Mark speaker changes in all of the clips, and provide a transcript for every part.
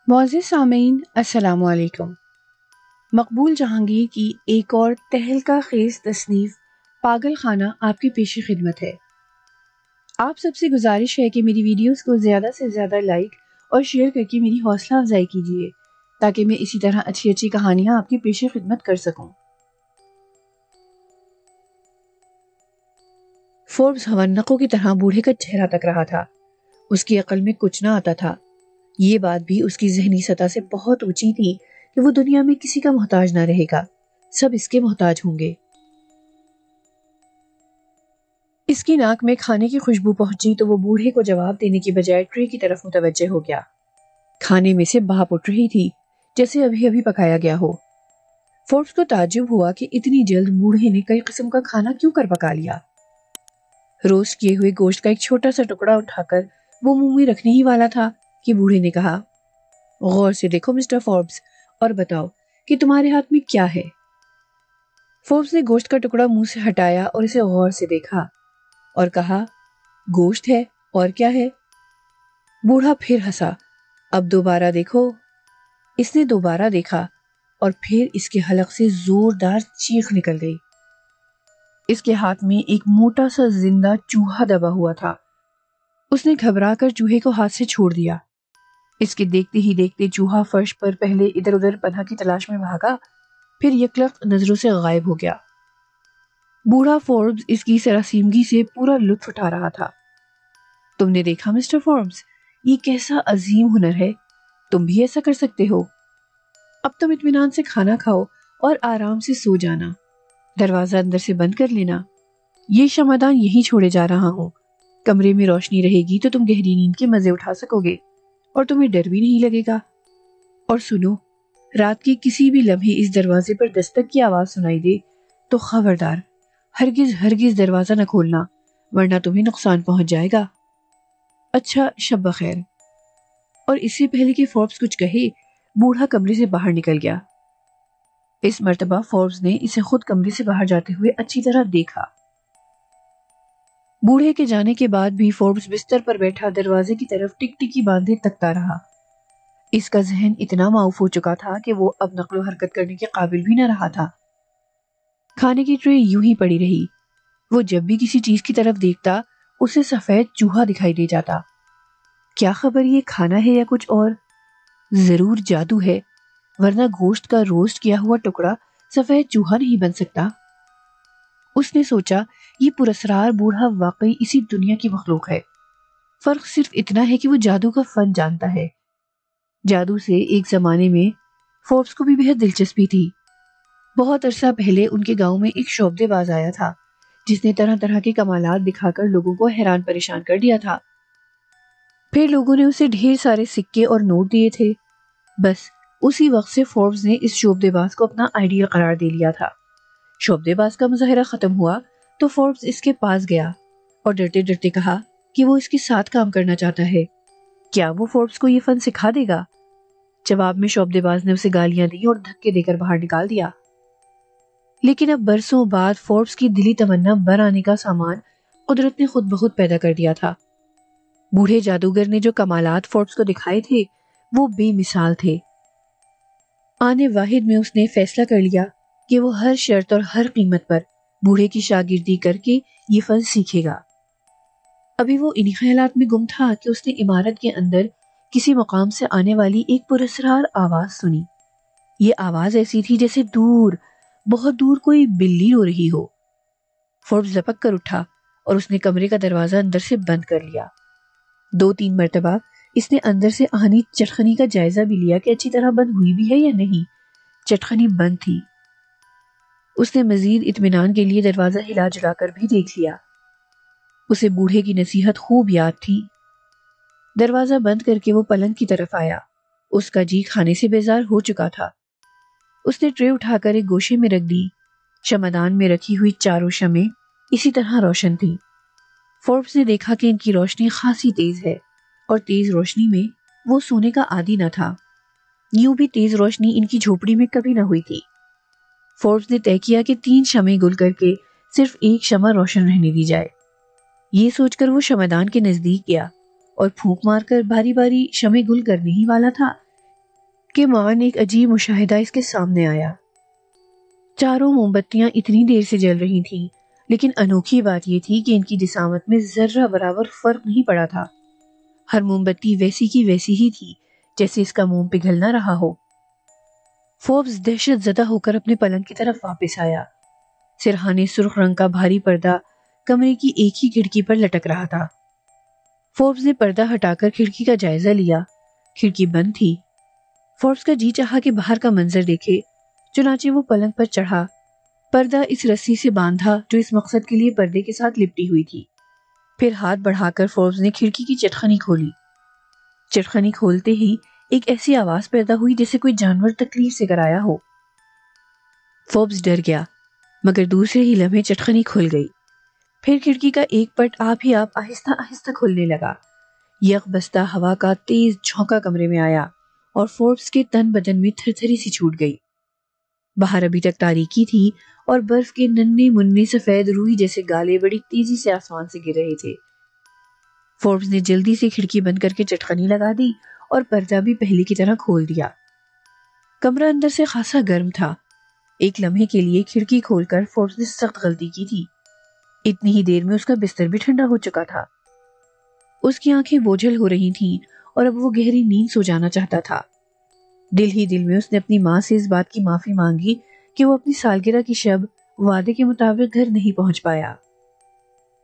Speaker 1: معزز سامعین السلام علیکم۔ مقبول جہانگیر کی ایک اور تہلکہ خیز تصنیف پاگل خانہ آپ کی پیش خدمت ہے۔ آپ سب سے گزارش ہے کہ میری ویڈیوز کو زیادہ سے زیادہ لائک اور شیئر کر کے میری حوصلہ افزائی کیجیے تاکہ میں اسی طرح اچھی اچھی کہانیاں آپ کی پیش خدمت کر سکوں۔ فوربس ہونقوں کی طرح بوڑھے کا چہرہ تک رہا تھا۔ اس کی عقل میں کچھ نہ آتا تھا۔ یہ بات بھی اس کی ذہنی سطح سے بہت اونچی تھی کہ وہ دنیا میں کسی کا محتاج نہ رہے گا، سب اس کے محتاج ہوں گے۔ اس کی ناک میں کھانے کی خوشبو پہنچی تو وہ بوڑھے کو جواب دینے کی بجائے ٹرے کی طرف متوجہ ہو گیا۔ کھانے میں سے بھاپ اٹھ رہی تھی جیسے ابھی ابھی پکایا گیا ہو۔ فوربس کو تعجب ہوا کہ اتنی جلد بوڑھے نے کئی قسم کا کھانا کیوں کر پکا لیا۔ روسٹ کیے ہوئے گوشت کا ایک چھوٹا سا ٹکڑا اٹھا کر وہ منہ میں رکھنے ہی والا تھا کہ بوڑھے نے کہا، غور سے دیکھو مسٹر فوربس اور بتاؤ کہ تمہارے ہاتھ میں کیا ہے۔ فوربس نے گوشت کا ٹکڑا منہ سے ہٹایا اور اسے غور سے دیکھا اور کہا، گوشت ہے اور کیا ہے؟ بوڑھا پھر ہنسا۔ اب دوبارہ دیکھو۔ اس نے دوبارہ دیکھا اور پھر اس کے حلق سے زوردار چیخ نکل گئی۔ اس کے ہاتھ میں ایک موٹا سا زندہ چوہا دبا ہوا تھا۔ اس نے گھبرا کر چوہے کو ہاتھ سے چھوڑ دیا۔ اس کے دیکھتے ہی دیکھتے چوہا فرش پر پہلے ادھر ادھر پناہ کی تلاش میں بھاگا، پھر یکلخت نظروں سے غائب ہو گیا۔ بوڑھا فوربس اس کی سراسیمگی سے پورا لطف اٹھا رہا تھا۔ تم نے دیکھا مسٹر فوربس، یہ کیسا عظیم ہنر ہے، تم بھی ایسا کر سکتے ہو۔ اب تم اطمینان سے کھانا کھاؤ اور آرام سے سو جانا، دروازہ اندر سے بند کر لینا۔ یہ شمعدان یہیں چھوڑے جا رہا ہوں، کمرے میں روشنی رہے گی تو تم گہری نیند کے مزے اٹھا سکو گے اور تمہیں ڈر بھی نہیں لگے گا۔ اور سنو، رات کے کسی بھی لمحے اس دروازے پر دستک کی آواز سنائی دے تو خبردار ہرگز ہرگز دروازہ نہ کھولنا، ورنہ تمہیں نقصان پہنچ جائے گا۔ اچھا، شب بخیر۔ اور اس سے پہلے کہ فوربس کچھ کہے، بوڑھا کمرے سے باہر نکل گیا۔ اس مرتبہ فوربس نے اسے خود کمرے سے باہر جاتے ہوئے اچھی طرح دیکھا۔ بوڑھے کے جانے کے بعد بھی فوربس بستر پر بیٹھا دروازے کی طرف ٹک ٹکی باندھے تکتا رہا۔ اس کا ذہن اتنا معاف ہو چکا تھا کہ وہ اب نقل و حرکت کرنے کے قابل بھی نہ رہا تھا۔ کھانے کی ٹرے یوں ہی پڑی رہی۔ وہ جب بھی کسی چیز کی طرف دیکھتا اسے سفید چوہا دکھائی دے جاتا۔ کیا خبر یہ کھانا ہے یا کچھ اور؟ ضرور جادو ہے، ورنہ گوشت کا روسٹ کیا ہوا ٹکڑا سفید چوہا نہیں بن سکتا۔ اس نے سوچا، یہ پراسرار بوڑھا واقعی اسی دنیا کی مخلوق ہے، فرق صرف اتنا ہے کہ وہ جادو کا فن جانتا ہے۔ جادو سے ایک زمانے میں فوربس کو بھی بہت دلچسپی تھی۔ بہت عرصہ پہلے ان کے گاؤں میں ایک شعبدے باز آیا تھا جس نے طرح طرح کے کمالات دکھا کر لوگوں کو حیران پریشان کر دیا تھا۔ پھر لوگوں نے اسے ڈھیر سارے سکے اور نوٹ دیے تھے۔ بس اسی وقت سے فوربس نے اس شعبدے باز کو اپنا آئیڈیل قرار دے لیا تھا۔ شعبدے باز کا مظاہرہ ختم ہوا تو فوربس اس کے پاس گیا اور ڈرتے ڈرتے کہا کہ وہ اس کے ساتھ کام کرنا چاہتا ہے۔ کیا وہ فوربس کو یہ فن سکھا دے گا؟ جواب میں شعبدے باز نے اسے گالیاں دی اور دھکے دے کر باہر نکال دیا۔ لیکن اب برسوں بعد فوربس کی دلی تمنا بر آنے کا سامان قدرت نے خود بخود پیدا کر دیا تھا۔ بوڑھے جادوگر نے جو کمالات فوربس کو دکھائے تھے وہ بے مثال تھے۔ آنے واحد میں اس نے فیصلہ کر لیا کہ وہ ہر شرط اور ہر قیمت پر بوڑھے کی شاگردی کر کے یہ فن سیکھے گا۔ ابھی وہ انہی خیالات میں گم تھا کہ اس نے عمارت کے اندر کسی مقام سے آنے والی ایک پراسرار آواز سنی۔ یہ آواز ایسی تھی جیسے دور، بہت دور کوئی بلی رو رہی ہو۔ فوربس لپک کر اٹھا اور اس نے کمرے کا دروازہ اندر سے بند کر لیا۔ 2-3 مرتبہ اس نے اندر سے آنی چٹخنی کا جائزہ بھی لیا کہ اچھی طرح بند ہوئی بھی ہے یا نہیں۔ چٹخنی بند تھی۔ اس نے مزید اطمینان کے لیے دروازہ ہلا جلا کر بھی دیکھ لیا۔ اسے بوڑھے کی نصیحت خوب یاد تھی۔ دروازہ بند کر کے وہ پلنگ کی طرف آیا۔ اس کا جی کھانے سے بیزار ہو چکا تھا۔ اس نے ٹرے اٹھا کر ایک گوشے میں رکھ دی۔ شمعدان میں رکھی ہوئی چاروں شمعیں اسی طرح روشن تھیں۔ فوربس نے دیکھا کہ ان کی روشنی خاصی تیز ہے اور تیز روشنی میں وہ سونے کا عادی نہ تھا۔ یوں بھی تیز روشنی ان کی جھوپڑی میں کبھی نہ ہوئی تھی۔ فوربس نے طے کیا کہ 3 شمعیں گل کر کے صرف ایک شمع روشن رہنے دی جائے۔ یہ سوچ کر وہ شمعدان کے نزدیک گیا اور پھونک مار کر باری باری شمع گل کرنے ہی والا تھا کہ مان ایک عجیب مشاہدہ اس کے سامنے آیا۔ چاروں موم بتیاں اتنی دیر سے جل رہی تھیں، لیکن انوکھی بات یہ تھی کہ ان کی جسامت میں ذرہ برابر فرق نہیں پڑا تھا۔ ہر موم بتی ویسی کی ویسی ہی تھی جیسے اس کا موم پگھل نہ رہا ہو۔ فوربس دہشت زدہ ہو کر اپنے پلنگ کی طرف واپس آیا۔ سرہانے سرخ رنگ کا بھاری پردہ کمرے کی ایک ہی کھڑکی پر لٹک رہا تھا۔ فوربس نے پردہ ہٹا کر کھڑکی کا جائزہ لیا۔ کھڑکی بند تھی۔ فوربس کا جی چاہا کہ باہر کا منظر دیکھے، چنانچہ وہ پلنگ پر چڑھا، پردہ اس رسی سے باندھا جو اس مقصد کے لیے پردے کے ساتھ لپٹی ہوئی تھی۔ پھر ہاتھ بڑھا کر فوربس نے کھڑکی کی چٹخنی کھولی۔ چٹخنی کھولتے ہی ایک ایسی آواز پیدا ہوئی جیسے کوئی جانور تکلیف سے کرایا ہو۔ فوربس ڈر گیا، مگر دوسرے ہی لمحے چٹخنی کھل گئی۔ پھر کھڑکی کا ایک پٹ آپ ہی آپ آہستہ آہستہ کھلنے لگا۔ یک بستہ ہوا کا تیز جھونکا کمرے میں آیا اور فوربس کے تن بدن میں تھرتھری سی چھوٹ گئی۔ باہر ابھی تک تاریکی تھی اور برف کے ننھے منھے سفید روئی جیسے گالے بڑی تیزی سے آسمان سے گر رہے تھے۔ فوربس نے جلدی سے کھڑکی بند کر کے چٹخنی لگا دی اور پردہ بھی پہلے کی طرح کھول دیا۔ کمرہ اندر سے خاصا گرم تھا۔ ایک لمحے کے لیے کھڑکی کھول کر فوربس نے سخت غلطی کی تھی۔ اتنی ہی دیر میں اس کا بستر بھی ٹھنڈا ہو چکا تھا۔ اس کی آنکھیں بوجھل ہو رہی تھیں اور اب وہ گہری نیند سو جانا چاہتا تھا۔ دل ہی دل میں اس نے اپنی ماں سے اس بات کی معافی مانگی کہ وہ اپنی سالگرہ کی شب وعدے کے مطابق گھر نہیں پہنچ پایا۔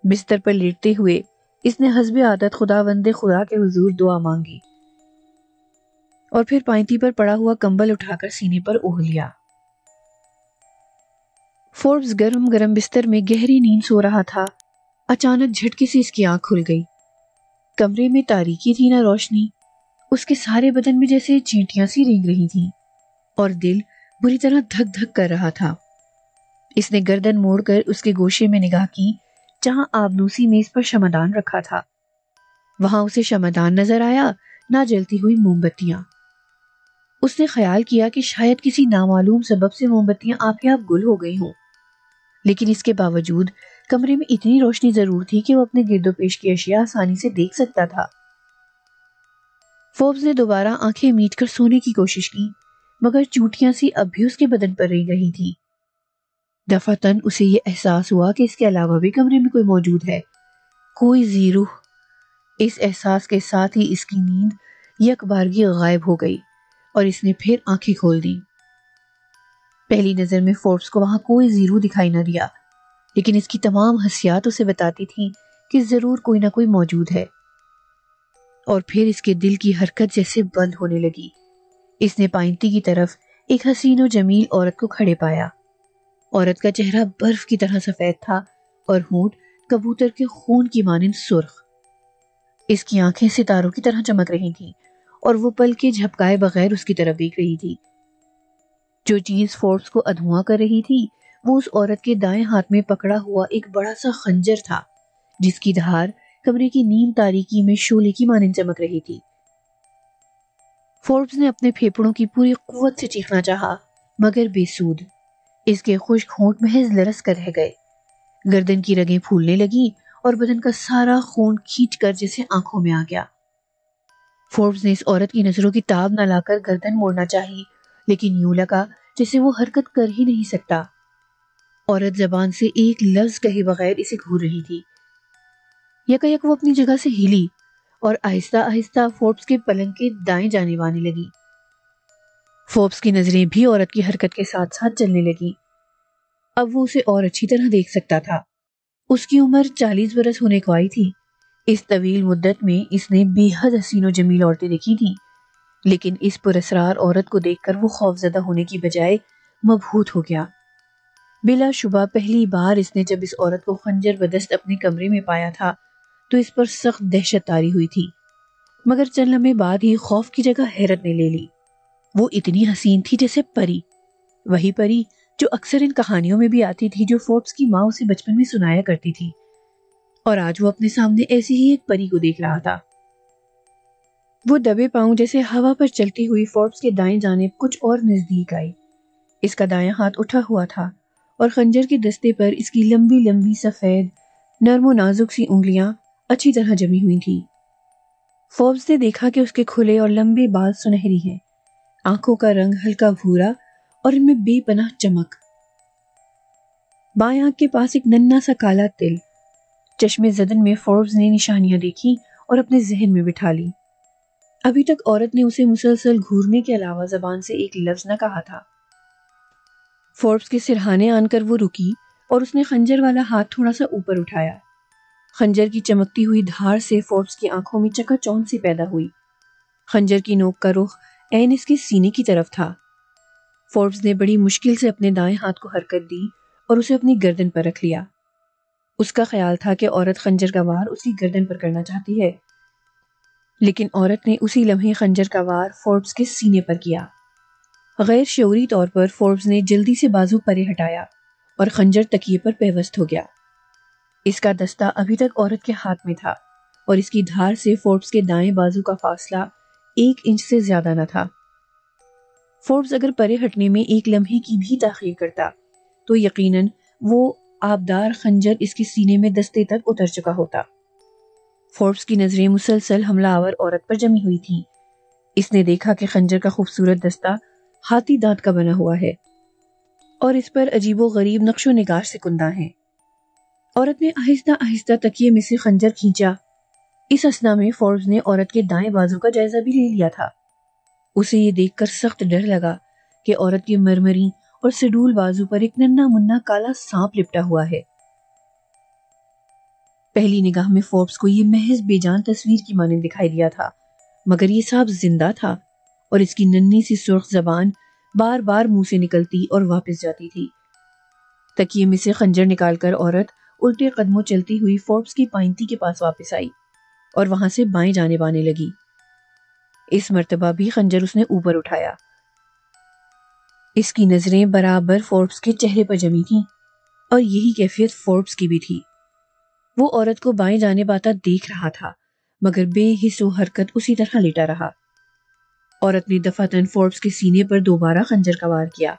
Speaker 1: بستر پر لیٹتے ہوئے اس نے حسب عادت خداوند خدا کے حضور دعا مانگی اور پھر پائنتی پر پڑا ہوا کمبل اٹھا کر سینے پر اوڑھ لیا۔ فوربس گرم گرم بستر میں گہری نیند سو رہا تھا۔ اچانک جھٹکے سے اس کی آنکھ کھل گئی۔ کمرے میں تاریکی تھی نہ روشنی۔ اس کے سارے بدن میں جیسے چینٹیاں سی رینگ رہی تھیں اور دل بری طرح دھک دھک کر رہا تھا۔ اس نے گردن موڑ کر اس کے گوشے میں نگاہ کی جہاں آبنوسی میز پر شمعدان رکھا تھا۔ وہاں اسے شمعدان نظر آیا، نہ جلتی ہوئی موم بتیاں۔ اس نے خیال کیا کہ شاید کسی نامعلوم سبب سے موم بتیاں آپ ہی آپ گل ہو گئی ہوں، لیکن اس کے باوجود کمرے میں اتنی روشنی ضرور تھی کہ وہ اپنے گرد و پیش کی اشیاء آسانی سے دیکھ سکتا تھا۔ فوربس نے دوبارہ آنکھیں میٹ کر سونے کی کوشش کی، مگر چوٹیاں سی اب بھی اس کے بدن پر رہ رہی تھی۔ دفعتاً اسے یہ احساس ہوا کہ اس کے علاوہ بھی کمرے میں کوئی موجود ہے، کوئی ذی روح۔ اس احساس کے ساتھ ہی اس کی نیند یک بارگی غائب ہو گئی اور اس نے پھر آنکھیں کھول دیں۔ پہلی نظر میں فوربس کو وہاں کوئی ذی روح دکھائی نہ دیا، لیکن اس کی تمام حسیات اسے بتاتی تھیں کہ ضرور کوئی نہ کوئی موجود ہے۔ اور پھر اس کے دل کی حرکت جیسے بند ہونے لگی۔ اس نے پائنتی کی طرف ایک حسین و جمیل عورت کو کھڑے پایا۔ عورت کا چہرہ برف کی طرح سفید تھا اور ہونٹ کبوتر کے خون کی مانند سرخ۔ اس کی آنکھیں ستاروں کی طرح چمک رہی تھیں اور وہ پلکیں جھپکائے بغیر اس کی طرف دیکھ رہی تھی۔ جو چیز فوربس کو ادھواں کر رہی تھی وہ اس عورت کے دائیں ہاتھ میں پکڑا ہوا ایک بڑا سا خنجر تھا، جس کی دھار کمرے کی نیم تاریکی میں شعلے کی مانند چمک رہی تھی۔ فوربس نے اپنے پھیپڑوں کی پوری قوت سے چیخنا چاہا، مگر بے سود۔ اس کے خشک ہونٹ محض لرز کر رہ گئے۔ گردن کی رگیں پھولنے لگیں اور بدن کا سارا خون کھینچ کر جیسے آنکھوں میں آ گیا۔ فوربس نے اس عورت کی نظروں کی تاب نہ لا کر گردن موڑنا چاہی، لیکن یوں لگا جیسے وہ حرکت کر ہی نہیں سکتا۔ عورت زبان سے ایک لفظ کہے بغیر اسے گھور رہی تھی۔ یکایک وہ اپنی جگہ سے ہلی اور آہستہ آہستہ فوربس کے پلنگ کے دائیں جانب آنے لگی۔ فوربس کی نظریں بھی عورت کی حرکت کے ساتھ ساتھ چلنے لگیں۔ اب وہ اسے اور اچھی طرح دیکھ سکتا تھا۔ اس کی عمر 40 برس ہونے کو آئی تھی۔ اس طویل مدت میں اس نے بے حد حسین و جمیل عورتیں دیکھی تھیں، لیکن اس پراسرار عورت کو دیکھ کر وہ خوفزدہ ہونے کی بجائے مبہوت ہو گیا۔ بلا شبہ پہلی بار اس نے جب اس عورت کو خنجر بدست اپنے کمرے میں پایا تھا تو اس پر سخت دہشت طاری ہوئی تھی، مگر چند لمحے بعد ہی خوف کی جگہ حیرت نے لے لی۔ وہ اتنی حسین تھی جیسے پری، وہی پری جو اکثر ان کہانیوں میں بھی آتی تھی جو فوربس کی ماں اسے بچپن میں سنایا کرتی تھی، اور آج وہ اپنے سامنے ایسی ہی ایک پری کو دیکھ رہا تھا۔ وہ دبے پاؤں جیسے ہوا پر چلتی ہوئی فوربس کے دائیں جانب کچھ اور نزدیک آئی۔ اس کا دایاں ہاتھ اٹھا ہوا تھا اور خنجر کے دستے پر اس کی لمبی لمبی سفید نرم و نازک سی انگلیاں اچھی طرح جمی ہوئی تھیں۔ فوربس نے دیکھا کہ اس کے کھلے اور لمبے بال سنہری ہیں آنکھوں کا رنگ ہلکا بھورا اور ان میں بے پناہ چمک۔ بائیں آنکھ کے پاس ایک ننھا سا کالا تل۔ چشمے زدن میں فوربس نے نشانیاں دیکھی اور اپنے ذہن میں بٹھا لی۔ ابھی تک عورت نے اسے مسلسل گھورنے کے علاوہ زبان سے ایک لفظ نہ کہا تھا۔ فوربس کے سرہانے آن کر وہ رکی اور اس نے خنجر والا ہاتھ تھوڑا سا اوپر اٹھایا۔ خنجر کی چمکتی ہوئی دھار سے فوربس کی آنکھوں میں چکا چوند سی پیدا ہوئی۔ خنجر کی نوک کا رخ عین اس کے سینے کی طرف تھا۔ فوربس نے بڑی مشکل سے اپنے دائیں ہاتھ کو حرکت دی اور اسے اپنی گردن پر رکھ لیا۔ اس کا خیال تھا کہ عورت خنجر کا وار اس کی گردن پر کرنا چاہتی ہے، لیکن عورت نے اسی لمحے خنجر کا وار فوربس کے سینے پر کیا۔ غیر شعوری طور پر فوربس نے جلدی سے بازو پرے ہٹایا اور خنجر تکیے پر پیوست ہو گیا۔ اس کا دستہ ابھی تک عورت کے ہاتھ میں تھا اور اس کی دھار سے فوربس کے دائیں بازو کا فاصلہ 1 انچ سے زیادہ نہ تھا۔ فوربس اگر پرے ہٹنے میں ایک لمحے کی بھی تاخیر کرتا تو یقیناً وہ آبدار خنجر اس کے سینے میں دستے تک اتر چکا ہوتا۔ فوربس کی نظریں مسلسل حملہ آور عورت پر جمی ہوئی تھیں۔ اس نے دیکھا کہ خنجر کا خوبصورت دستہ ہاتھی دانت کا بنا ہوا ہے اور اس پر عجیب و غریب نقش و نگار سے کندہ ہیں۔ عورت نے آہستہ آہستہ تکیے میں سے خنجر کھینچا۔ اس اثنا میں فوربس نے عورت کے دائیں بازو کا جائزہ بھی لے لیا تھا۔ اسے یہ دیکھ کر سخت ڈر لگا کہ عورت کے مرمری اور سڈول بازو پر ایک ننھا منھا کالا سانپ لپٹا ہوا ہے۔ پہلی نگاہ میں فوربس کو یہ محض بے جان تصویر کی مانند دکھائی دیا تھا، مگر یہ سانپ زندہ تھا اور اس کی ننھی سی سرخ زبان بار بار منہ سے نکلتی اور واپس جاتی تھی۔ تکیے میں سے خنجر نکال کر عورت الٹے قدموں چلتی ہوئی فوربس کی پائنتی کے پاس واپس آئی اور وہاں سے بائیں جانب آنے لگی۔ اس مرتبہ بھی خنجر اس نے اوپر اٹھایا۔ اس کی نظریں برابر فوربس کے چہرے پر جمی تھیں اور یہی کیفیت فوربس کی بھی تھی۔ وہ عورت کو بائیں جانب آتا دیکھ رہا تھا مگر بے حس و حرکت اسی طرح لیٹا رہا۔ عورت نے دفعتاً فوربس کے سینے پر دوبارہ خنجر کا وار کیا۔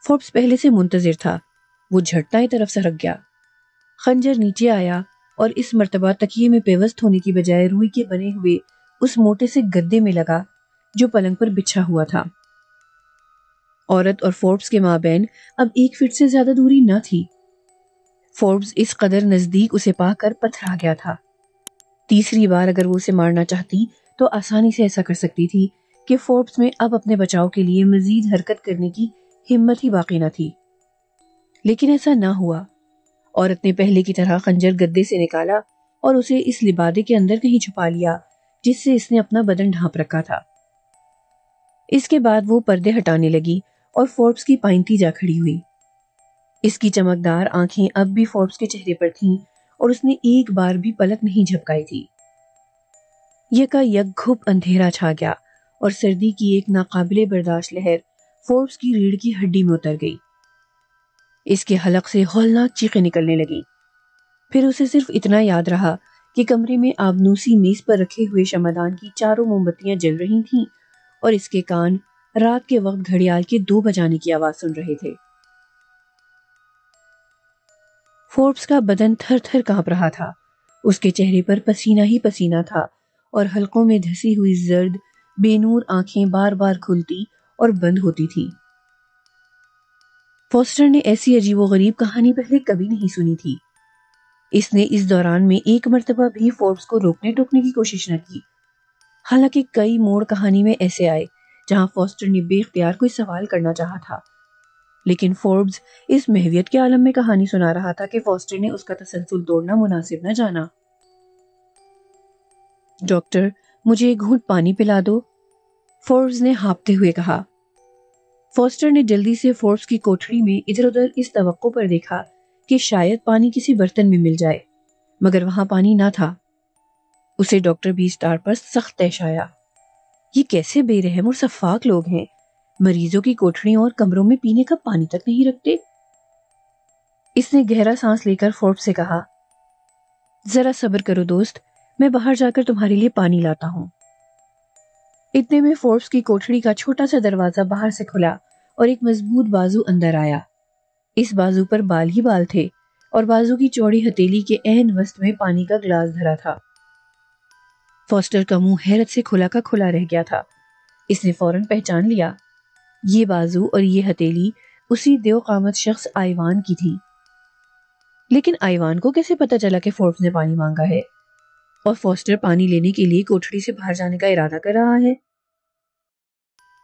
Speaker 1: فوربس پہلے سے منتظر تھا۔ وہ جھٹتا طرف سرک گیا۔ خنجر نیچے آیا اور اس مرتبہ تکیے میں پیوست ہونے کی بجائے روئی کے بنے ہوئے اس موٹے سے گدے میں لگا جو پلنگ پر بچھا ہوا تھا۔ عورت اور فوربس کے مابین اب 1 فٹ سے زیادہ دوری نہ تھی۔ فوربس اس قدر نزدیک اسے پا کر پتھرا گیا تھا۔ تیسری بار اگر وہ اسے مارنا چاہتی تو آسانی سے ایسا کر سکتی تھی کہ فوربس میں اب اپنے بچاؤ کے لیے مزید حرکت کرنے کی ہمت ہی باقی نہ تھی، لیکن ایسا نہ ہوا۔ عورت نے پہلے کی طرح خنجر گدے سے نکالا اور اسے اس لبادے کے اندر کہیں چھپا لیا جس سے اس نے اپنا بدن ڈھانپ رکھا تھا۔ اس کے بعد وہ پردے ہٹانے لگی اور فوربس کی پائنتی جا کھڑی ہوئی۔ اس کی چمکدار آنکھیں اب بھی فوربس کے چہرے پر تھیں اور اس نے ایک بار بھی پلک نہیں جھپکائی تھی۔ یکا یک گھپ اندھیرا چھا گیا اور سردی کی ایک ناقابل برداشت لہر فوربس کی ریڑھ کی ہڈی میں اتر گئی۔ اس کے حلق سے ہولناک چیخیں نکلنے لگیں۔ پھر اسے صرف اتنا یاد رہا کہ کمرے میں آبنوسی میز پر رکھے ہوئے شمعدان کی چاروں موم بتیاں جل رہی تھیں اور اس کے کان رات کے وقت گھڑیال کے 2 بجانے کی آواز سن رہے تھے۔ فوربس کا بدن تھر تھر کانپ رہا تھا۔ اس کے چہرے پر پسینہ ہی پسینہ تھا اور حلقوں میں دھسی ہوئی زرد بے نور آنکھیں بار بار کھلتی اور بند ہوتی تھیں۔ فوسٹر نے ایسی عجیب و غریب کہانی پہلے کبھی نہیں سنی تھی۔ اس نے اس دوران میں ایک مرتبہ بھی فوربس کو روکنے ٹوکنے کی کوشش نہ کی، حالانکہ کئی موڑ کہانی میں ایسے آئے جہاں فوسٹر نے بے اختیار کوئی سوال کرنا چاہا تھا، لیکن فوربس اس محویت کے عالم میں کہانی سنا رہا تھا کہ فوسٹر نے اس کا تسلسل توڑنا مناسب نہ جانا۔ ڈاکٹر، مجھے ایک گھونٹ پانی پلا دو، فوربس نے ہانپتے ہوئے کہا۔ فوسٹر نے جلدی سے فوربس کی کوٹھڑی میں ادھر ادھر اس توقع پر دیکھا کہ شاید پانی کسی برتن میں مل جائے، مگر وہاں پانی نہ تھا۔ اسے ڈاکٹر بیسٹار پر سخت طیش آیا۔ یہ کیسے بے رحم اور سفاک لوگ ہیں، مریضوں کی کوٹھڑیوں اور کمروں میں پینے کا پانی تک نہیں رکھتے۔ اس نے گہرا سانس لے کر فوربس سے کہا، ذرا صبر کرو دوست، میں باہر جا کر تمہارے لیے پانی لاتا ہوں۔ اتنے میں فوربس کی کوٹھڑی کا چھوٹا سا دروازہ باہر سے کھلا اور ایک مضبوط بازو اندر آیا۔ اس بازو پر بال ہی بال تھے اور بازو کی چوڑی ہتھیلی کے عین وسط میں پانی کا گلاس دھرا تھا۔ فوسٹر کا منہ حیرت سے کھلا کا کھلا رہ گیا تھا۔ اس نے فوراً پہچان لیا، یہ بازو اور یہ ہتھیلی اسی دیو قامت شخص آئیوان کی تھی۔ لیکن آئیوان کو کیسے پتا چلا کہ فوربس نے پانی مانگا ہے اور فوسٹر پانی لینے کے لیے کوٹھڑی سے باہر جانے کا ارادہ کر رہا ہے؟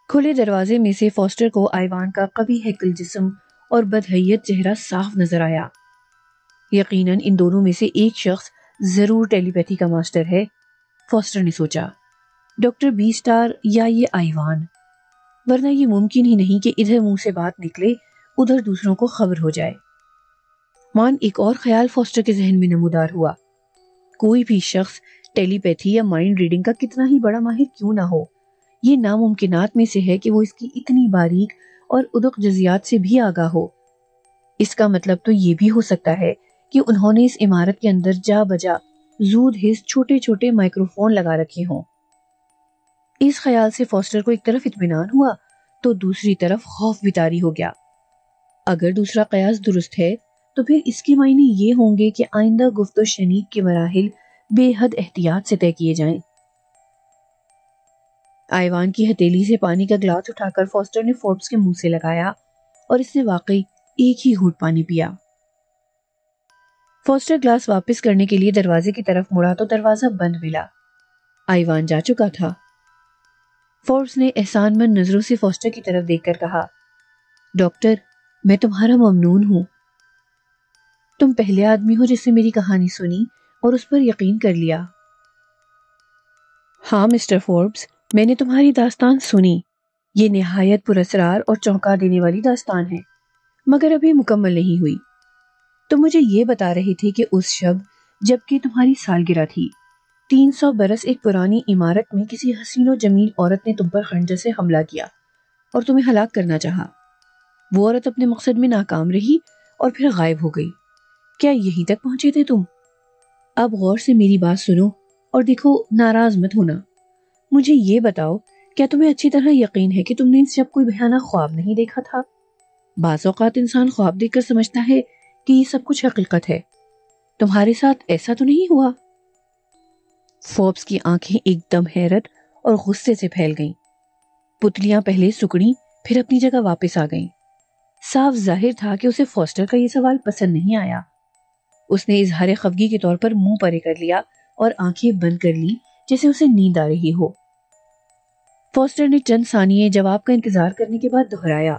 Speaker 1: کھلے دروازے میں سے فوسٹر کو آئیوان کا قوی ہیکل جسم اور بدحیت چہرہ صاف نظر آیا۔ یقیناً ان دونوں میں سے ایک شخص ضرور ٹیلی پیتھی کا ماسٹر ہے، فوسٹر نے سوچا، ڈاکٹر بی سٹار یا یہ آئیوان، ورنہ یہ ممکن ہی نہیں کہ ادھر منہ سے بات نکلے ادھر دوسروں کو خبر ہو جائے۔ ایک اور خیال فوسٹر کے ذہن میں نمودار ہوا، کوئی بھی شخص ٹیلی پیتھی یا مائنڈ ریڈنگ کا کتنا ہی بڑا ماہر کیوں نہ ہو، یہ ناممکنات میں سے ہے کہ وہ اس کی اتنی باریک اور ادق جزیات سے بھی آگاہ ہو۔ اس کا مطلب تو یہ بھی ہو سکتا ہے کہ انہوں نے اس عمارت کے اندر جا بجا زود ہز چھوٹے چھوٹے مائکروفون لگا رکھے ہوں۔ اس خیال سے فوسٹر کو ایک طرف اطمینان ہوا تو دوسری طرف خوف بھی طاری ہو گیا۔ اگر دوسرا قیاس درست ہے تو پھر اس کے معنی یہ ہوں گے کہ آئندہ گفت و شنید کے مراحل بے حد احتیاط سے طے کیے جائیں۔ آئیوان کی ہتھیلی سے پانی کا گلاس اٹھا کر فوسٹر نے فوربس کے منہ سے لگایا اور اس نے واقعی ایک ہی گھونٹ پانی پیا۔ فوسٹر گلاس واپس کرنے کے لیے دروازے کی طرف مڑا تو دروازہ بند ملا، آئیوان جا چکا تھا۔ فوربس نے احسان مند نظروں سے فوسٹر کی طرف دیکھ کر کہا، ڈاکٹر، میں تمہارا ممنون ہوں۔ تم پہلے آدمی ہو جس نے میری کہانی سنی اور اس پر یقین کر لیا۔ ہاں مسٹر فوربس، میں نے تمہاری داستان سنی، یہ نہایت پراسرار اور چونکا دینے والی داستان ہے، مگر ابھی مکمل نہیں ہوئی۔ تم مجھے یہ بتا رہے تھے کہ اس شب جبکہ تمہاری سالگرہ تھی، 300 برس ایک پرانی عمارت میں کسی حسین و جمیل عورت نے تم پر خنجر سے حملہ کیا اور تمہیں ہلاک کرنا چاہا۔ وہ عورت اپنے مقصد میں ناکام رہی اور پھر غائب ہو گئی۔ کیا یہیں تک پہنچے تھے تم؟ اب غور سے میری بات سنو اور دیکھو، ناراض مت ہونا۔ مجھے یہ بتاؤ، کیا تمہیں اچھی طرح یقین ہے کہ تم نے اس شب کوئی بھیانک خواب نہیں دیکھا تھا؟ بعض اوقات انسان خواب دیکھ کر سمجھتا ہے کہ یہ سب کچھ حقیقت ہے۔ تمہارے ساتھ ایسا تو نہیں ہوا؟ فوربس کی آنکھیں ایک دم حیرت اور غصے سے پھیل گئیں۔ پتلیاں پہلے سکڑیں پھر اپنی جگہ واپس آ گئیں۔ صاف ظاہر تھا کہ اسے فوسٹر کا یہ سوال پسند نہیں آیا۔ اس نے اظہار خفگی کے طور پر منہ پرے کر لیا اور آنکھیں بند کر لی جیسے اسے نیند آ رہی ہو۔ فوسٹر نے چند ثانیے جواب کا انتظار کرنے کے بعد دہرایا،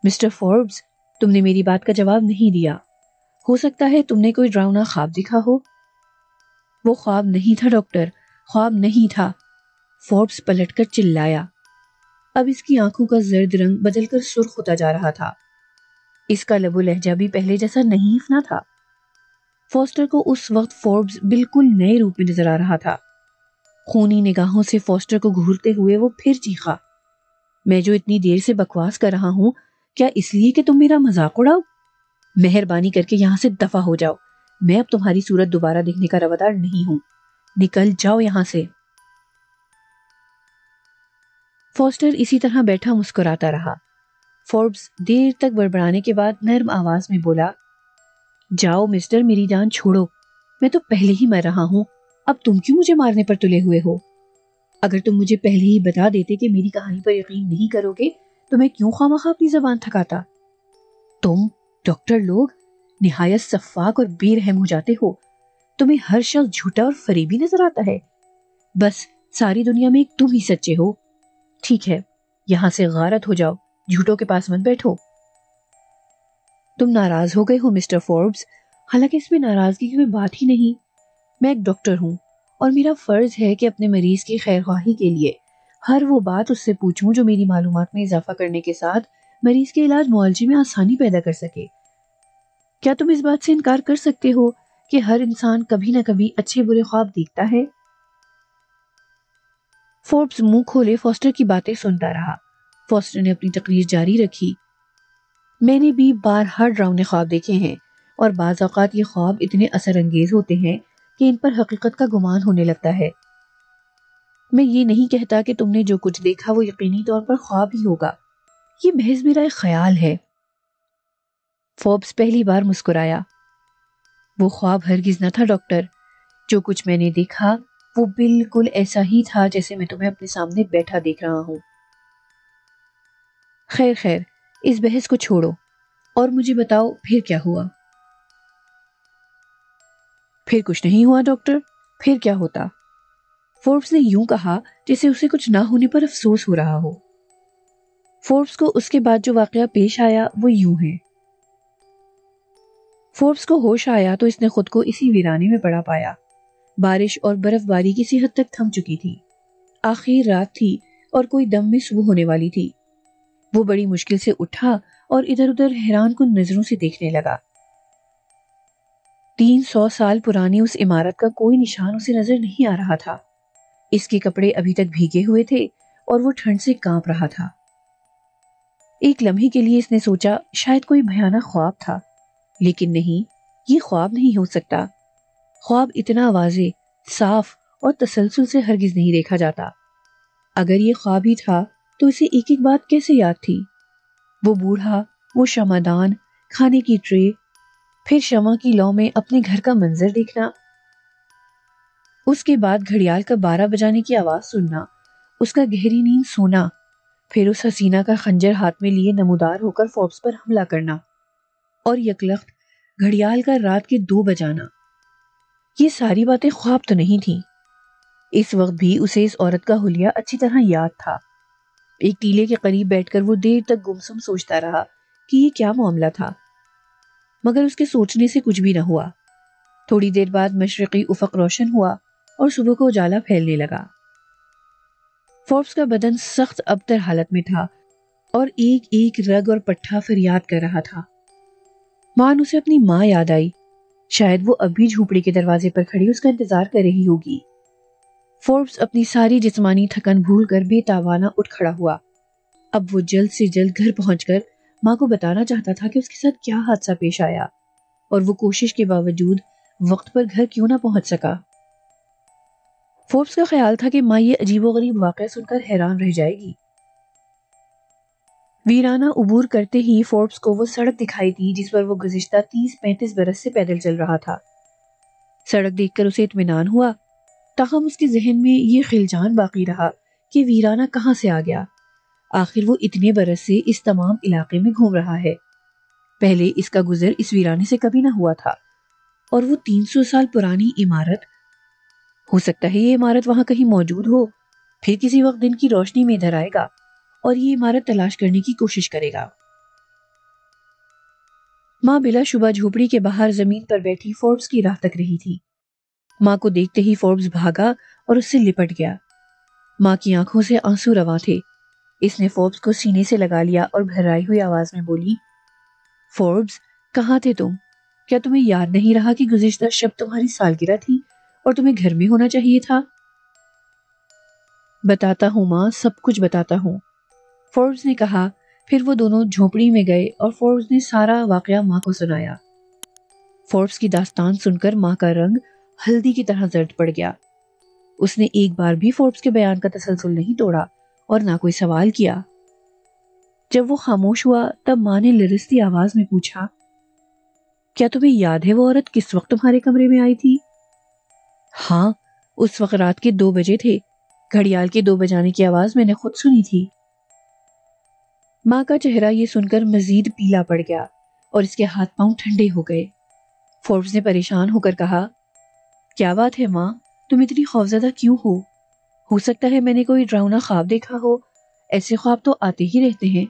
Speaker 1: مسٹر فوربس، تم نے میری بات کا جواب نہیں دیا۔ ہو سکتا ہے تم نے کوئی ڈراؤنا خواب دیکھا ہو۔ وہ خواب نہیں تھا ڈاکٹر، خواب نہیں تھا، فوربس پلٹ کر چلایا۔ اب اس کی آنکھوں کا زرد رنگ بدل کر سرخ ہوتا جا رہا تھا۔ اس کا لب و لہجہ بھی پہلے جیسا نہیں افنا تھا۔ فوسٹر کو اس وقت فوربس بالکل نئے روپ میں نظر آ رہا تھا۔ خونی نگاہوں سے فوسٹر کو گھورتے ہوئے وہ پھر چیخا، میں جو اتنی دیر سے بکواس کر رہا ہوں، کیا اس لیے کہ تم میرا مذاق اڑاؤ؟ مہربانی کر کے یہاں سے دفع ہو جاؤ، میں اب تمہاری صورت دوبارہ دیکھنے کا روادار نہیں ہوں، نکل جاؤ یہاں سے۔ فوسٹر اسی طرح بیٹھا مسکراتا رہا۔ فوربس دیر تک بڑبڑانے کے بعد نرم آواز میں بولا، جاؤ مسٹر، میری جان چھوڑو، میں تو پہلے ہی مر رہا ہوں، اب تم کیوں مجھے مارنے پر تلے ہوئے ہو؟ اگر تم مجھے پہلے ہی بتا دیتے کہ میری کہانی پر یقین نہیں کرو گے تو میں کیوں خواہ اپنی زبان تھکاتا؟ تم ڈاکٹر لوگ نہایت سفاک اور بے رحم ہو جاتے ہو، تمہیں ہر شخص جھوٹا اور فریبی نظر آتا ہے، بس ساری دنیا میں ایک تم ہی سچے ہو۔ ٹھیک ہے، یہاں سے غارت ہو جاؤ، جھوٹوں کے پاس مت بیٹھو۔ تم ناراض ہو گئے ہو مسٹر فوربس، حالانکہ اس میں ناراضگی کی کوئی بات ہی نہیں۔ میں ایک ڈاکٹر ہوں اور میرا فرض ہے کہ اپنے مریض کی خیرخواہی کے لیے ہر وہ بات اس سے پوچھوں جو میری معلومات میں اضافہ کرنے کے ساتھ مریض کے علاج معالجے میں آسانی پیدا کر سکے۔ کیا تم اس بات سے انکار کر سکتے ہو کہ ہر انسان کبھی نہ کبھی اچھے برے خواب دیکھتا ہے؟ فوربس منہ کھولے فوسٹر کی باتیں سنتا رہا۔ فوسٹر نے اپنی تقریر جاری رکھی، میں نے بھی بارہا ڈراؤنے خواب دیکھے ہیں اور بعض اوقات یہ خواب اتنے اثر انگیز ہوتے ہیں کہ ان پر حقیقت کا گمان ہونے لگتا ہے۔ میں یہ نہیں کہتا کہ تم نے جو کچھ دیکھا وہ یقینی طور پر خواب ہی ہوگا، یہ محض میرا ایک خیال ہے۔ فوربس پہلی بار مسکرایا، وہ خواب ہرگز نہ تھا ڈاکٹر، جو کچھ میں نے دیکھا وہ بالکل ایسا ہی تھا جیسے میں تمہیں اپنے سامنے بیٹھا دیکھ رہا ہوں۔ خیر خیر، اس بحث کو چھوڑو اور مجھے بتاؤ پھر کیا ہوا؟ پھر کچھ نہیں ہوا ڈاکٹر، پھر کیا ہوتا؟ فوربس نے یوں کہا جیسے اسے کچھ نہ ہونے پر افسوس ہو رہا ہو۔ فوربس کو اس کے بعد جو واقعہ پیش آیا وہ یوں ہے۔ فوربس کو ہوش آیا تو اس نے خود کو اسی ویرانے میں پڑا پایا۔ بارش اور برف باری کسی حد تک تھم چکی تھی۔ آخر رات تھی اور کوئی دم میں صبح ہونے والی تھی۔ وہ بڑی مشکل سے اٹھا اور ادھر ادھر حیران کن نظروں سے دیکھنے لگا۔ 300 سال پرانی اس عمارت کا کوئی نشان اسے نظر نہیں آ رہا تھا۔ اس کے کپڑے ابھی تک بھیگے ہوئے تھے اور وہ ٹھنڈ سے کانپ رہا تھا۔ ایک لمحے کے لیے اس نے سوچا شاید کوئی بھیانک خواب تھا، لیکن نہیں، یہ خواب نہیں ہو سکتا۔ خواب اتنا واضح، صاف اور تسلسل سے ہرگز نہیں دیکھا جاتا۔ اگر یہ خواب ہی تھا تو اسے ایک ایک بات کیسے یاد تھی؟ وہ بوڑھا، وہ شمعدان، کھانے کی ٹرے، پھر شمع کی لو میں اپنے گھر کا منظر دیکھنا، اس کے بعد گھڑیال کا 12 بجانے کی آواز سننا، اس کا گہری نیند سونا، پھر اس حسینہ کا خنجر ہاتھ میں لیے نمودار ہو کر فوربس پر حملہ کرنا، اور یکلخت گھڑیال کا رات کے 2 بجانا۔ یہ ساری باتیں خواب تو نہیں تھیں۔ اس وقت بھی اسے اس عورت کا حلیہ اچھی طرح یاد تھا۔ ایک ٹیلے کے قریب بیٹھ کر وہ دیر تک گمسم سوچتا رہا کہ یہ کیا معاملہ تھا، مگر اس کے سوچنے سے کچھ بھی نہ ہوا۔ تھوڑی دیر بعد مشرقی افق روشن ہوا اور صبح کو اجالا پھیلنے لگا۔ فوربس کا بدن سخت ابتر حالت میں تھا اور ایک ایک رگ اور پٹھا فریاد کر رہا تھا۔ مان اسے اپنی ماں یاد آئی۔ شاید وہ اب بھی جھوپڑی کے دروازے پر کھڑی اس کا انتظار کر رہی ہوگی۔ فوربس اپنی ساری جسمانی تھکن بھول کر بے تابانہ اٹھ کھڑا ہوا۔ اب وہ جلد سے جلد گھر پہنچ کر ماں کو بتانا چاہتا تھا کہ اس کے ساتھ کیا حادثہ پیش آیا، اور وہ کوشش کے باوجود وقت پر گھر کیوں نہ پہنچ سکا۔ فوربس کا خیال تھا کہ ماں یہ عجیب و غریب واقعہ سن کر حیران رہ جائے گی۔ ویرانہ عبور کرتے ہی فوربس کو وہ سڑک دکھائی دی جس پر وہ گزشتہ 30-35 برس سے پیدل چل رہا تھا۔ سڑک دیکھ کر اسے اطمینان ہوا، تاہم اس کے ذہن میں یہ خلجان باقی رہا کہ ویرانہ کہاں سے آ گیا۔ آخر وہ اتنے برس سے اس تمام علاقے میں گھوم رہا ہے، پہلے اس کا گزر اس ویرانے سے کبھی نہ ہوا تھا، اور وہ 300 سال پرانی عمارت، ہو سکتا ہے یہ عمارت وہاں کہیں موجود ہو۔ پھر کسی وقت دن کی روشنی میں ادھر آئے گا اور یہ عمارت تلاش کرنے کی کوشش کرے گا۔ ماں بلا شبہ جھوپڑی کے باہر زمین پر بیٹھی فوربس کی راہ تک رہی تھی۔ ماں کو دیکھتے ہی فوربس بھاگا اور اس سے لپٹ گیا۔ ماں کی آنکھوں سے آنسو رواں تھے۔ اس نے فوربس کو سینے سے لگا لیا اور بھرائی ہوئی آواز میں بولی، فوربس، کہاں تھے تم؟ کیا تمہیں یاد نہیں رہا کہ گزشتہ شب تمہاری سالگرہ تھی اور تمہیں گھر میں ہونا چاہیے تھا؟ بتاتا ہوں ماں، سب کچھ بتاتا ہوں، فوربس نے کہا۔ پھر وہ دونوں جھونپڑی میں گئے اور فوربس نے سارا واقعہ ماں کو سنایا۔ فوربس کی داستان سن کر ماں کا رنگ ہلدی کی طرح زرد پڑ گیا۔ اس نے ایک بار بھی فوربس کے بیان کا تسلسل نہیں توڑا اور نہ کوئی سوال کیا۔ جب وہ خاموش ہوا تب ماں نے لرزتی آواز میں پوچھا، کیا تمہیں یاد ہے وہ عورت کس وقت تمہارے کمرے میں آئی تھی؟ ہاں، اس وقت رات کے 2 بجے تھے۔ گھڑیال کے 2 بجانے کی آواز میں نے خود سنی تھی۔ ماں کا چہرہ یہ سن کر مزید پیلا پڑ گیا اور اس کے ہاتھ پاؤں ٹھنڈے ہو گئے۔ فوربس نے پریشان ہو کر کہا، کیا بات ہے ماں، تم اتنی خوفزدہ کیوں ہو سکتا ہے میں نے کوئی ڈراؤنا خواب دیکھا ہو۔ ایسے خواب تو آتے ہی رہتے ہیں،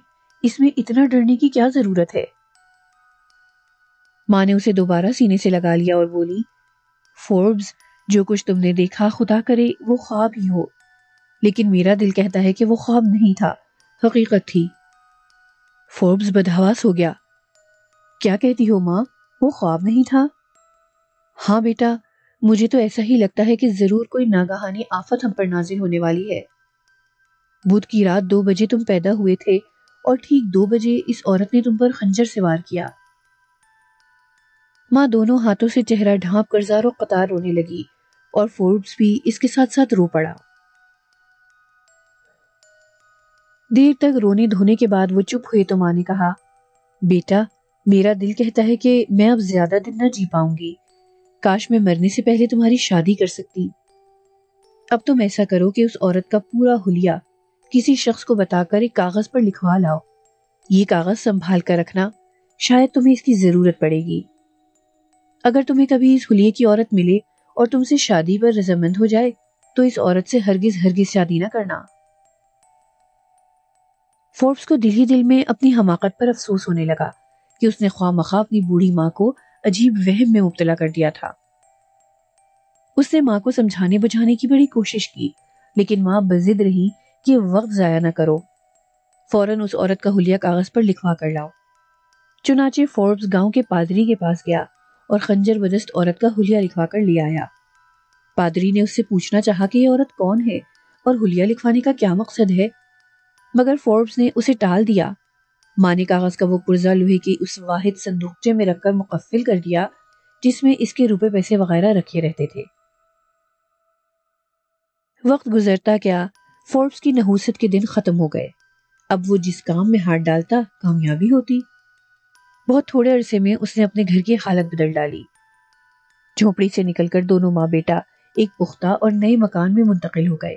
Speaker 1: اس میں اتنا ڈرنے کی کیا ضرورت ہے؟ ماں نے اسے دوبارہ سینے سے لگا لیا اور بولی، فوربس، جو کچھ تم نے دیکھا خدا کرے وہ خواب ہی ہو، لیکن میرا دل کہتا ہے کہ وہ خواب نہیں تھا، حقیقت تھی۔ فوربس بدحواس ہو گیا۔ کیا کہتی ہو ماں، وہ خواب نہیں تھا؟ ہاں بیٹا، مجھے تو ایسا ہی لگتا ہے کہ ضرور کوئی ناگہانی آفت ہم پر نازل ہونے والی ہے۔ بدھ کی رات 2 بجے تم پیدا ہوئے تھے اور ٹھیک 2 بجے اس عورت نے تم پر خنجر سے وار کیا۔ ماں دونوں ہاتھوں سے چہرہ ڈھانپ کر زاروں قطار رونے لگی اور فوربس بھی اس کے ساتھ ساتھ رو پڑا۔ دیر تک رونے دھونے کے بعد وہ چپ ہوئے تو ماں نے کہا، بیٹا، میرا دل کہتا ہے کہ میں اب زیادہ دن نہ جی پاؤں گی، کاش میں مرنے سے پہلے تمہاری شادی کر سکتی۔ اب تم ایسا کرو کہ اس عورت کا پورا حلیہ کسی شخص کو بتا کر ایک کاغذ پر لکھوا لاؤ. یہ کاغذ سنبھال کر رکھنا، شاید تمہیں اس کی ضرورت پڑے گی. اگر تمہیں کبھی اس حلیے کی عورت ملے اور تم سے شادی پر رضامند ہو جائے تو اس عورت سے ہرگز ہرگز شادی نہ کرنا. فوربس کو دل ہی دل میں اپنی حماقت پر افسوس ہونے لگا کہ اس نے خواہ مخواہ اپنی بوڑھی ماں کو عجیب وہم میں مبتلا کر دیا تھا. اس نے ماں کو سمجھانے بجھانے کی بڑی کوشش کی، لیکن ماں بضد رہی کہ وقت ضائع نہ کرو، فوراً اس عورت کا حلیہ کاغذ پر لکھوا کر لاؤ. چنانچہ فوربس گاؤں کے پادری کے پاس گیا اور خنجر بدست عورت کا حلیہ لکھوا کر لے آیا. پادری نے اس سے پوچھنا چاہا کہ یہ عورت کون ہے اور حلیہ لکھوانے کا کیا مقصد ہے، مگر فوربس نے اسے ٹال دیا. ماں نے کاغذ کا وہ پرزہ لوہے کے اس واحد صندوقچے میں رکھ کر مقفل کر دیا جس میں اس کے روپے پیسے وغیرہ رکھے رہتے تھے. وقت گزرتا کیا، فوربس کی نحوست کے دن ختم ہو گئے. اب وہ جس کام میں ہاتھ ڈالتا کامیابی ہوتی. بہت تھوڑے عرصے میں اس نے اپنے گھر کی حالت بدل ڈالی. جھونپڑی سے نکل کر دونوں ماں بیٹا ایک پختہ اور نئے مکان میں منتقل ہو گئے.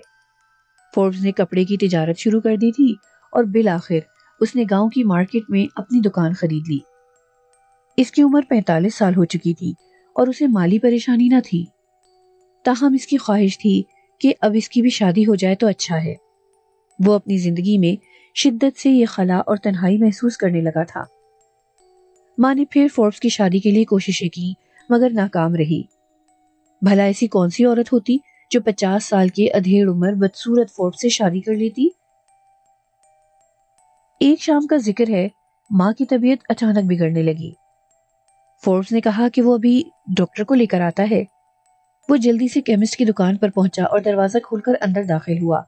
Speaker 1: فوربس نے کپڑے کی تجارت شروع کر دی تھی اور بالآخر اس نے گاؤں کی مارکیٹ میں اپنی دکان خرید لی. اس کی عمر 45 سال ہو چکی تھی اور اسے مالی پریشانی نہ تھی. تاہم اس کی خواہش تھی کہ اب اس کی بھی شادی ہو جائے تو اچھا ہے. وہ اپنی زندگی میں شدت سے یہ خلا اور تنہائی محسوس کرنے لگا تھا. ماں نے پھر فوربس کی شادی کے لیے کوششیں کی مگر ناکام رہی. بھلا ایسی کون سی عورت ہوتی جو 50 سال کے ادھیڑ عمر بدصورت فوربس سے شادی کر لیتی؟ ایک شام کا ذکر ہے، ماں کی طبیعت اچانک بگڑنے لگی. فوربس نے کہا کہ وہ ابھی ڈاکٹر کو لے کر آتا ہے. وہ جلدی سے کیمسٹ کی دکان پر پہنچا اور دروازہ کھول کر اندر داخل ہوا.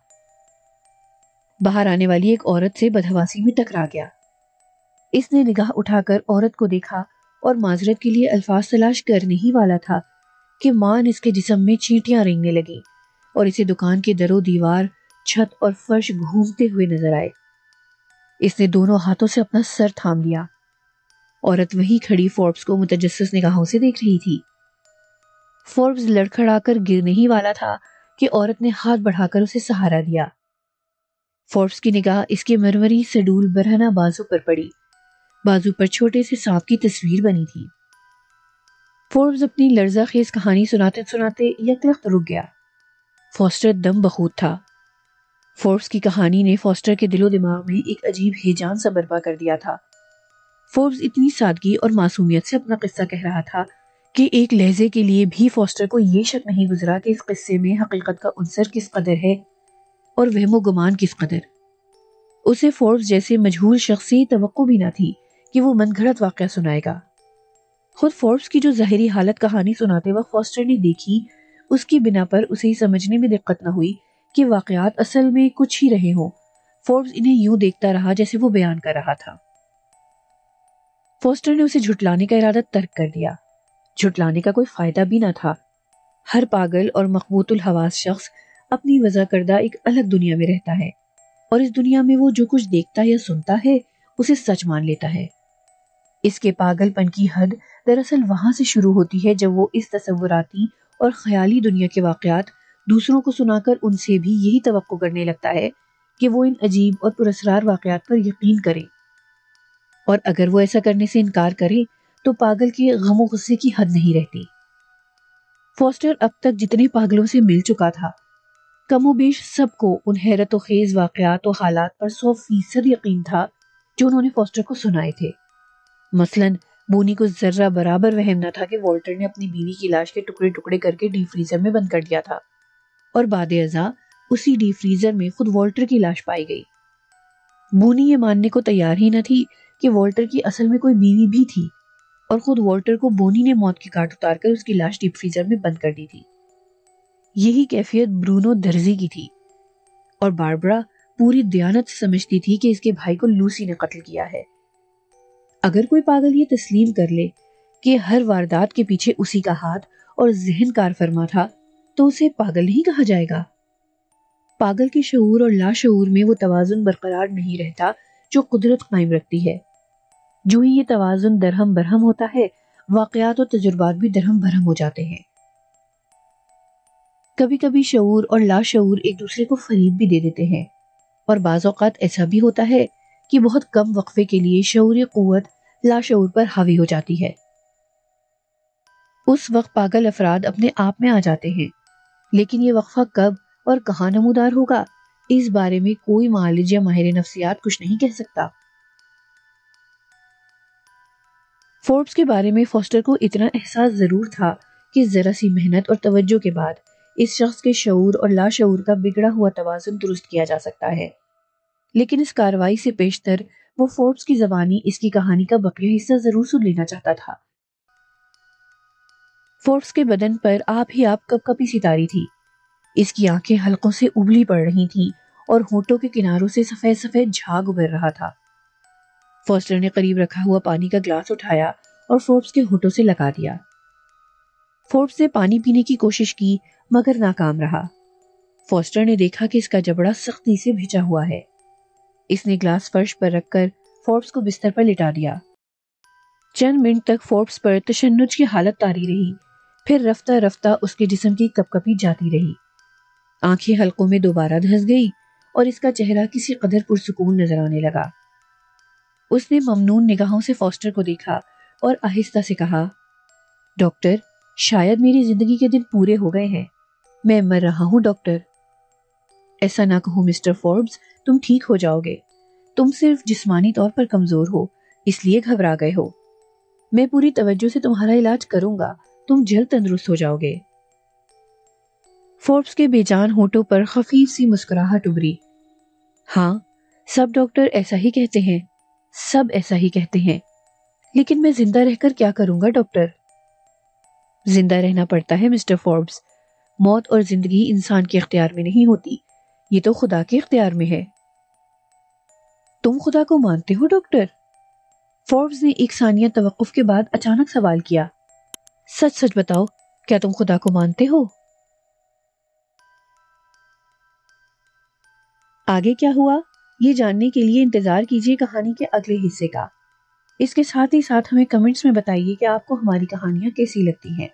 Speaker 1: باہر آنے والی ایک عورت سے بدحواسی میں ٹکرا گیا. اس نے نگاہ اٹھا کر عورت کو دیکھا اور معذرت کے لیے الفاظ تلاش کرنے ہی والا تھا کہ مان اس کے جسم میں چینٹیاں رینگنے لگیں اور اسے دکان کے در و دیوار، چھت اور فرش گھومتے ہوئے نظر آئے. اس نے دونوں ہاتھوں سے اپنا سر تھام لیا. عورت وہی کھڑی فوربس کو متجسس نگاہوں سے دیکھ رہی تھی. فوربس لڑکھڑا کر گرنے ہی والا تھا کہ عورت نے ہاتھ بڑھا کر اسے سہارا دیا. فوربس کی نگاہ اس کے مرمری سڈول برہنہ بازو پر پڑی. بازو پر چھوٹے سے سانپ کی تصویر بنی تھی. فوربس اپنی لرزہ خیز کہانی سناتے سناتے یکلخت رک گیا. فوسٹر دم بخود تھا. فوربس کی کہانی نے فوسٹر کے دل و دماغ میں ایک عجیب ہیجان سا برپا کر دیا تھا. فوربس اتنی سادگی اور معصومیت سے اپنا قصہ کہہ رہا تھا کہ ایک لہجے کے لیے بھی فوسٹر کو یہ شک نہیں گزرا کہ اس قصے میں حقیقت کا عنصر کس قدر ہے اور وہم و گمان کس قدر. اسے فوربس جیسے مجہول شخص سے توقع بھی نہ تھی کہ وہ من گھڑت واقعہ سنائے گا. خود فوربس کی جو ظاہری حالت کہانی سناتے وقت فوسٹر نے دیکھی، اس کی بنا پر اسے سمجھنے میں دقت نہ ہوئی کہ واقعات اصل میں کچھ ہی رہے ہوں. فوربس انہیں یوں دیکھتا رہا جیسے وہ بیان کر رہا تھا. فوسٹر نے اسے جھٹلانے کا ارادہ ترک کر دیا. جھٹلانے کا کوئی فائدہ بھی نہ تھا. ہر پاگل اور مخبوط الحواس شخص اپنی وضع کردہ ایک الگ دنیا میں رہتا ہے اور اس دنیا میں وہ جو کچھ دیکھتا یا سنتا ہے اسے سچ مان لیتا ہے. اس کے پاگل پن کی حد دراصل وہاں سے شروع ہوتی ہے جب وہ اس تصوراتی اور خیالی دنیا کے واقعات دوسروں کو سنا کر ان سے بھی یہی توقع کرنے لگتا ہے کہ وہ ان عجیب اور پراسرار واقعات پر یقین کریں. اور اگر وہ ایسا کرنے سے انکار کرے تو پاگل کے غم و غصے کی حد نہیں رہتی. فوسٹر اب تک جتنے پاگلوں سے مل چکا تھا، کم و بیش سب کو ان حیرت و خیز واقعات و حالات پر 100% یقین تھا جو انہوں نے فوسٹر کو سنائے تھے. مثلاً بونی کو ذرہ برابر وہم نہ تھا کہ والٹر نے اپنی بیوی کی لاش کے ٹکڑے ٹکڑے کر کے ڈیپ فریزر میں بند کر دیا تھا اور بعد ازاں اسی ڈیپ فریزر میں خود والٹر کی لاش پائی گئی. بونی یہ ماننے کو تیار ہی نہ تھی کہ والٹر کی اصل میں کوئی بیوی بھی تھی اور خود والٹر کو بونی نے موت کی کاٹ اتار کر اس کی لاش ڈیپ فریزر میں بند کر دی تھی. یہی کیفیت برونو درزی کی تھی اور باربرا پوری دیانت سے سمجھتی تھی کہ اس کے بھائی کو لوسی نے قتل کیا ہے. اگر کوئی پاگل یہ تسلیم کر لے کہ ہر واردات کے پیچھے اسی کا ہاتھ اور ذہن کار فرما تھا تو اسے پاگل نہیں کہا جائے گا. پاگل کے شعور اور لاشعور میں وہ توازن برقرار نہیں رہتا جو قدرت قائم رکھتی ہے. جو ہی یہ توازن درہم برہم ہوتا ہے، واقعات اور تجربات بھی درہم برہم ہو جاتے ہیں. کبھی کبھی شعور اور لاشعور ایک دوسرے کو فریب بھی دے دیتے ہیں، اور بعض اوقات ایسا بھی ہوتا ہے کہ بہت کم وقفے کے لیے شعوری قوت لاشعور پر حاوی ہو جاتی ہے۔ اس وقت پاگل افراد اپنے آپ میں آ جاتے ہیں، لیکن یہ وقفہ کب اور کہاں نمودار ہوگا، اس بارے میں کوئی معالج یا ماہر نفسیات کچھ نہیں کہہ سکتا۔ فوربس کے بارے میں فاسٹر کو اتنا احساس ضرور تھا کہ ذرا سی محنت اور توجہ کے بعد اس شخص کے شعور اور لاشعور کا بگڑا ہوا توازن درست کیا جا سکتا ہے، لیکن اس کارروائی سے پیشتر وہ فوربس کی زبانی اس کی کہانی کا بقیہ حصہ ضرور سن لینا چاہتا تھا۔ فوربس کے بدن پر آپ ہی آپ کپ کپی سی طاری تھی، اس کی آنکھیں حلقوں سے ابلی پڑ رہی تھیں اور ہونٹوں کے کناروں سے سفید سفید جھاگ ابھر رہا تھا۔ فاسٹر نے قریب رکھا ہوا پانی کا گلاس اٹھایا اور فوربس کے ہونٹوں سے لگا دیا۔ فوربس نے پانی پینے کی کوشش کی مگر ناکام رہا۔ فاسٹر نے دیکھا کہ اس کا جبڑا سختی سے بھیجا ہوا ہے۔ اس نے گلاس فرش پر رکھ کر فوربس کو بستر پر لٹا دیا۔ چند منٹ تک فوربس پر تشنج کی حالت طاری رہی، پھر رفتہ رفتہ اس کے جسم کی کپ کپی جاتی رہی۔ آنکھیں حلقوں میں دوبارہ دھنس گئی اور اس کا چہرہ کسی قدر پرسکون نظر آنے لگا۔ اس نے ممنون نگاہوں سے فاسٹر کو دیکھا اور آہستہ سے کہا، ڈاکٹر، شاید میری زندگی کے دن پورے ہو گئے ہیں، میں مر رہا ہوں ڈاکٹر۔ ایسا نہ کہو مسٹر فوربس، تم ٹھیک ہو جاؤ گے، تم صرف جسمانی طور پر کمزور ہو، اس لیے گھبرا گئے ہو۔ میں پوری توجہ سے تمہارا علاج کروں گا، تم جلد تندرست ہو جاؤ گے۔ فوربس کے بے جان ہونٹوں پر خفیف سی مسکراہٹ ابھری۔ ہاں، سب ڈاکٹر ایسا ہی کہتے ہیں، سب ایسا ہی کہتے ہیں، لیکن میں زندہ رہ کر کیا کروں گا ڈاکٹر؟ زندہ رہنا پڑتا ہے مسٹر فوربس، موت اور زندگی انسان کے اختیار میں نہیں ہوتی، یہ تو خدا کے اختیار میں ہے۔ تم خدا کو مانتے ہو ڈاکٹر؟ فوربس نے ایک ثانیہ توقف کے بعد اچانک سوال کیا۔ سچ سچ بتاؤ، کیا تم خدا کو مانتے ہو؟ آگے کیا ہوا، یہ جاننے کے لیے انتظار کیجیے کہانی کے اگلے حصے کا۔ اس کے ساتھ ہی ساتھ ہمیں کمنٹس میں بتائیے کہ آپ کو ہماری کہانیاں کیسی لگتی ہیں۔